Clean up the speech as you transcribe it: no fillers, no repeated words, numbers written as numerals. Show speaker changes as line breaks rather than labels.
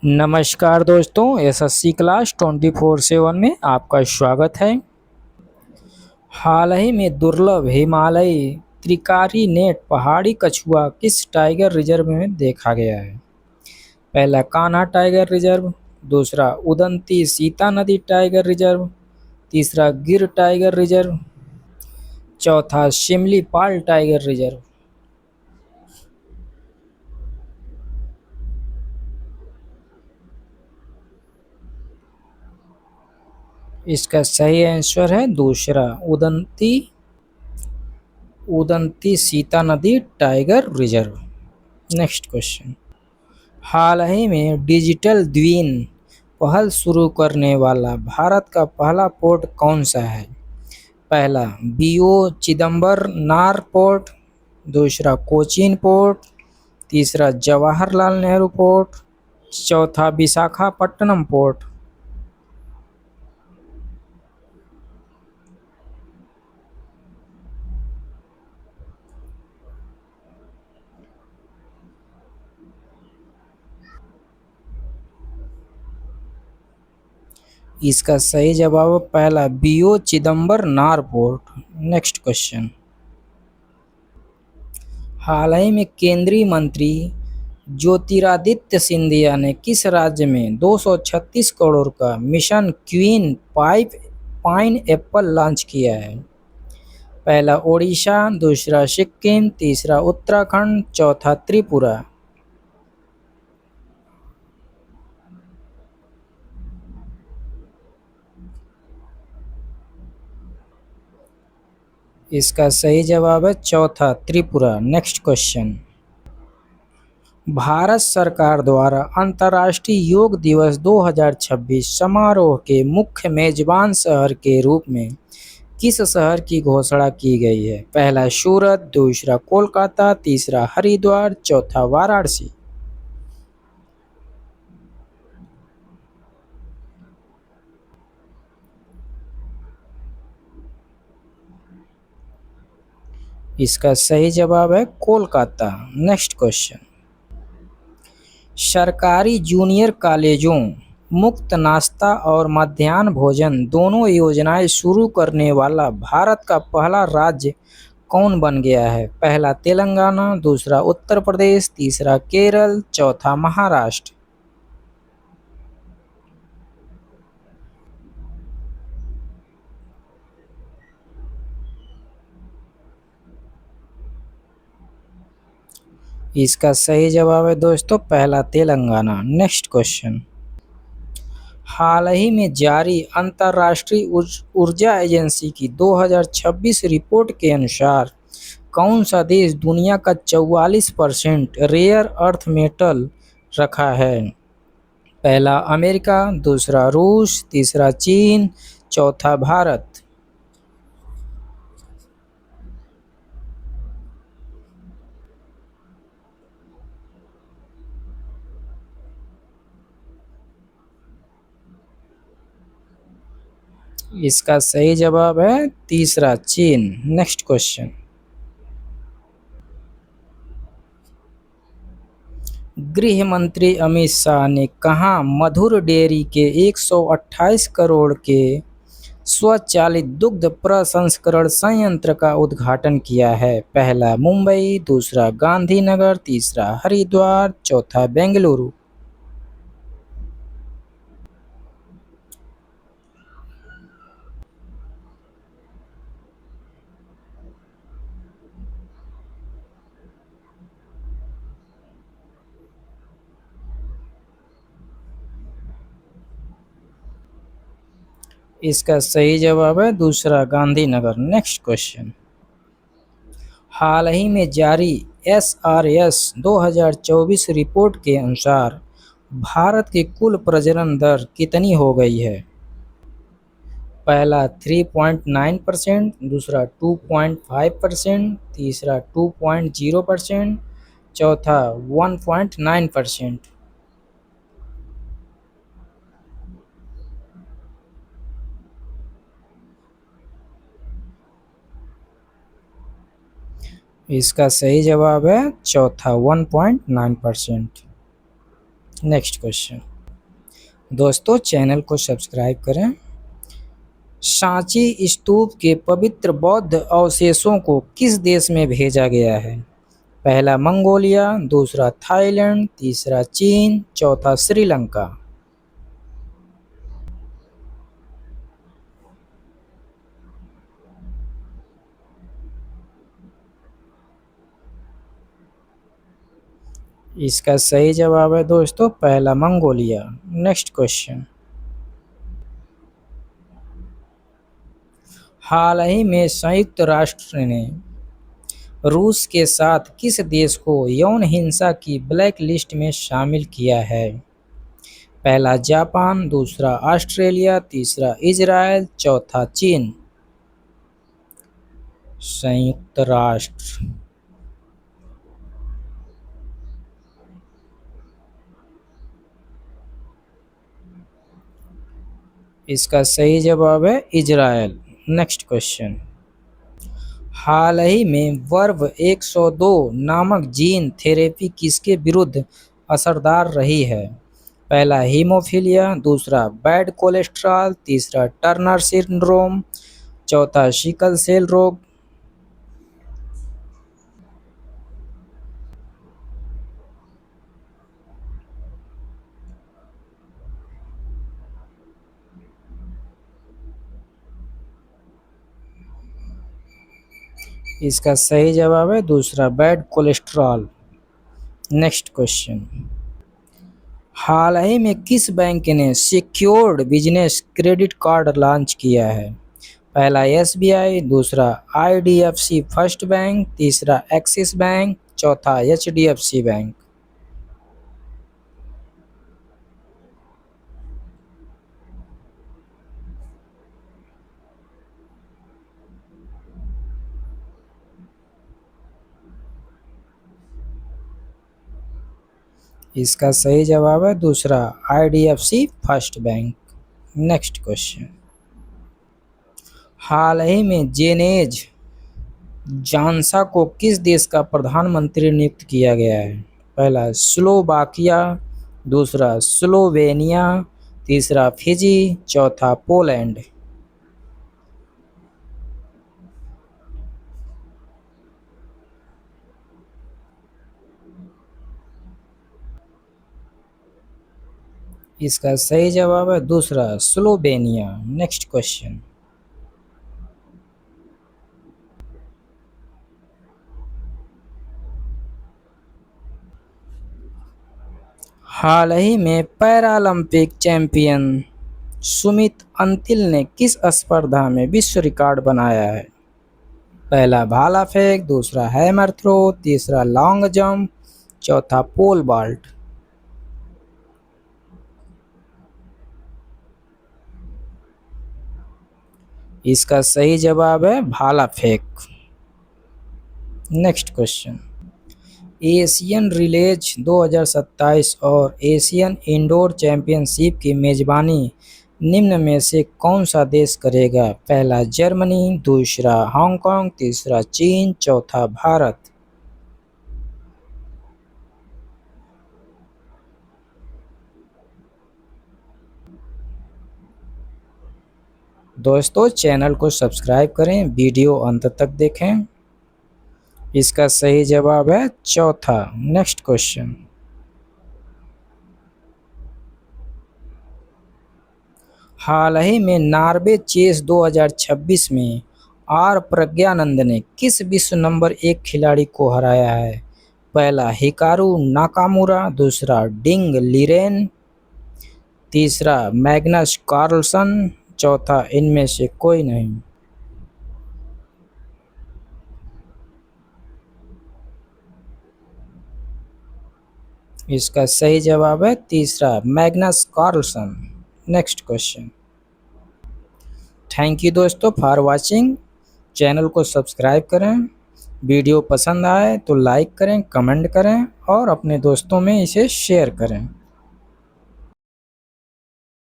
नमस्कार दोस्तों, SSC class 24/7 में आपका स्वागत है। हाल ही में दुर्लभ हिमालयी त्रिकारी नेट पहाड़ी कछुआ किस टाइगर रिजर्व में देखा गया है? पहला कान्हा टाइगर रिजर्व, दूसरा उदंती सीता नदी टाइगर रिजर्व, तीसरा गिर टाइगर रिजर्व, चौथा शिमलीपाल टाइगर रिजर्व। इसका सही आंसर है दूसरा उदंती सीता नदी टाइगर रिजर्व। Next question. हाल ही में डिजिटल द्वीन पहल शुरू करने वाला भारत का पहला पोर्ट कौन सा है? पहला बीओ चिदम्बरनार पोर्ट, दूसरा कोचीन पोर्ट, तीसरा जवाहरलाल नेहरू पोर्ट, चौथा विशाखापट्टनम पोर्ट। इसका सही जवाब पहला VO Chidambaranar port. Next question. हाल ही में केंद्रीय मंत्री ज्योतिरादित्य सिंधिया ने किस राज्य में 236 करोड़ का mission queen pine Apple launch किया है? पहला ओडिशा, दूसरा सिक्किम, तीसरा उत्तराखंड, चौथा त्रिपुरा। इसका सही जवाब है चौथा त्रिपुरा। Next question. भारत सरकार द्वारा अंतर्राष्ट्रीय योग दिवस 2026 समारोह के मुख्य मेजबान शहर के रूप में किस शहर की घोषणा की गई है? पहला सूरत, दूसरा कोलकाता, तीसरा हरिद्वार, चौथा वाराणसी। इसका सही जवाब है कोलकाता। Next question. सरकारी जूनियर कॉलेजों मुफ्त नाश्ता और मध्याह्न भोजन दोनों योजनाएं शुरू करने वाला भारत का पहला राज्य कौन बन गया है? पहला तेलंगाना, दूसरा उत्तर प्रदेश, तीसरा केरल, चौथा महाराष्ट्र। इसका सही जवाब है दोस्तों पहला तेलंगाना। Next question. हाल ही में जारी अंतर्राष्ट्रीय ऊर्जा एजेंसी की 2026 रिपोर्ट के अनुसार कौन सा देश दुनिया का 44% रेयर अर्थ मेटल रखा है? पहला अमेरिका, दूसरा रूस, तीसरा चीन, चौथा भारत। इसका सही जवाब है तीसरा चीन। Next question. गृह मंत्री अमित शाह ने कहा मधुर डेयरी के 128 करोड़ के स्वचालित दुग्ध प्रसंस्करण संयंत्र का उद्घाटन किया है? पहला मुंबई, दूसरा गांधीनगर, तीसरा हरिद्वार, चौथा बेंगलुरु। इसका सही जवाब है दूसरा गांधीनगर। Next question. हाल ही में जारी एसआरएस 2024 रिपोर्ट के अनुसार भारत की कुल प्रजनन दर कितनी हो गई है? पहला 3.9%, दूसरा 2.5%, तीसरा 2.0%, चौथा 1.9%। इसका सही जवाब है चौथा 1.9%। Next question. दोस्तों चैनल को सब्सक्राइब करें। सांची स्तूप के पवित्र बौद्ध अवशेषों को किस देश में भेजा गया है? पहला मंगोलिया, दूसरा थाईलैंड, तीसरा चीन, चौथा श्रीलंका। इसका सही जवाब है दोस्तों पहला मंगोलिया। Next question. हाल ही में संयुक्त राष्ट्र ने रूस के साथ किस देश को यौन हिंसा की ब्लैक लिस्ट में शामिल किया है? पहला जापान, दूसरा ऑस्ट्रेलिया, तीसरा इजराइल, चौथा चीन। संयुक्त राष्ट्र। इसका सही जवाब है इजराइल। Next question. हाल ही में वर्व 102 नामक जीन थेरेपी किसके विरुद्ध असरदार रही है? पहला हीमोफीलिया, दूसरा बैड कोलेस्ट्रॉल, तीसरा टर्नर सिंड्रोम, चौथा सिकल सेल रोग। इसका सही जवाब है दूसरा बैड कोलेस्ट्रॉल। Next question. हाल ही में किस बैंक ने secured business credit card launch किया है? पहला एसबीआई, दूसरा आईडीएफसी फर्स्ट बैंक, तीसरा एक्सिस बैंक, चौथा एचडीएफसी बैंक। इसका सही जवाब है दूसरा IDFC first bank. Next question. हाल ही में जेनेज जानसा को किस देश का प्रधानमंत्री नियुक्त किया गया है? पहला स्लोवाकिया, दूसरा स्लोवेनिया, तीसरा फिजी, चौथा पोलैंड। इसका सही जवाब है दूसरा स्लोवेनिया। Next question. हाल ही में पैरालंपिक चैंपियन सुमित अंतिल ने किस स्पर्धा में विश्व रिकॉर्ड बनाया है? पहला भाला फेंक, दूसरा हैमर थ्रो, तीसरा लॉन्ग जंप, चौथा पोल वॉल्ट। इसका सही जवाब है भाला फेंक। Next question. एशियन रिलेज 2027 और एशियन इंडोर चैंपियनशिप की मेजबानी निम्न में से कौन सा देश करेगा? पहला जर्मनी, दूसरा हांगकांग, तीसरा चीन, चौथा भारत। दोस्तों चैनल को सब्सक्राइब करें, वीडियो अंत तक देखें। इसका सही जवाब है चौथा। Next question. हाल ही में नॉर्वे चेस 2026 में आर प्रज्ञानंद ने किस विश्व नंबर 1 खिलाड़ी को हराया है? पहला हिकारू नाकामुरा, दूसरा डिंग लीरेन, तीसरा मैग्नस कार्लसन, चौथा इनमें से कोई नहीं। इसका सही जवाब है तीसरा Magnus Carlsen. Next question. Thank you दोस्तों फॉर वाचिंग। चैनल को सब्सक्राइब करें, वीडियो पसंद आए तो लाइक करें, कमेंट करें और अपने दोस्तों में इसे शेयर करें।